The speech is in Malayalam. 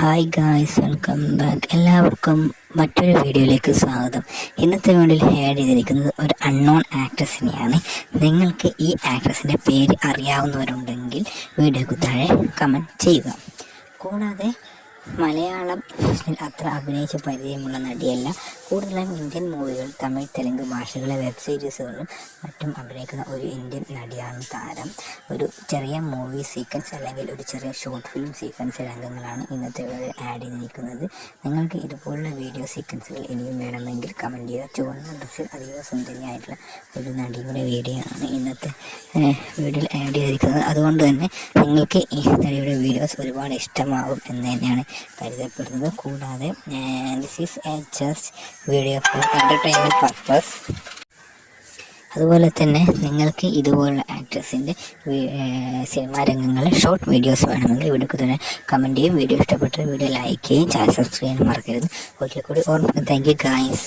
Hi guys, welcome back. എല്ലാവർക്കും മറ്റൊരു വീഡിയോയിലേക്ക് സ്വാഗതം. ഇന്നത്തെ വീഡിയോയിൽ ആഡ് ചെയ്തിരിക്കുന്നത് ഒരു അൺനോൺ ആക്ട്രസിനെയാണ്. നിങ്ങൾക്ക് ഈ ആക്ട്രസിൻ്റെ പേര് അറിയാവുന്നവരുണ്ടെങ്കിൽ വീഡിയോക്ക് താഴെ കമൻറ്റ് ചെയ്യുക. കൂടാതെ മലയാളത്തിൽ അത്ര അഭിനയിച്ച് പരിചയമുള്ള നടിയല്ല. കൂടുതലായും ഇന്ത്യൻ മൂവികൾ, തമിഴ്, തെലുങ്ക് ഭാഷകളിലെ വെബ് സീരീസുകളിലും മറ്റും അഭിനയിക്കുന്ന ഒരു ഇന്ത്യൻ നടിയാണ് താരം. ഒരു ചെറിയ മൂവി സീക്വൻസ് അല്ലെങ്കിൽ ഒരു ചെറിയ ഷോർട്ട് ഫിലിം സീക്വൻസ് രംഗങ്ങളാണ് ഇന്നത്തെ വീഡിയോ ആഡ് ചെയ്തിരിക്കുന്നത്. നിങ്ങൾക്ക് ഇതുപോലുള്ള വീഡിയോ സീക്വൻസുകൾ ഇനിയും വേണമെങ്കിൽ കമൻറ്റ് ചെയ്യുക. ചുവന്ന ഡ്രസ്സിൽ അതീവ സുന്ദരിയായിട്ടുള്ള ഒരു നടിയുടെ വീഡിയോ ആണ് ഇന്നത്തെ വീഡിയോയിൽ ആഡ് ചെയ്തിരിക്കുന്നത്. അതുകൊണ്ട് തന്നെ നിങ്ങൾക്ക് ഈ നടിയുടെ വീഡിയോസ് ഒരുപാട് ഇഷ്ടമാകും എന്ന് തന്നെയാണ് കരുതപ്പെടുന്നത്. കൂടാതെ this is A just video for entertainment purpose. അതുപോലെ തന്നെ നിങ്ങൾക്ക് ഇതുപോലുള്ള ആക്ട്രസിൻ്റെ സിനിമാ രംഗങ്ങളിലെ ഷോർട്ട് വീഡിയോസ് വേണമെങ്കിൽ വീഡിയോക്ക് തന്നെ കമൻറ്റ് ചെയ്യും. വീഡിയോ ഇഷ്ടപ്പെട്ട വീഡിയോ ലൈക്ക് ചെയ്യും, ചാനൽ സബ്സ്ക്രൈബ് ചെയ്യാൻ മറക്കരുത്. ഒരിക്കൽ കൂടി ഓർമ്മിക്കുന്നു. Thank you guys.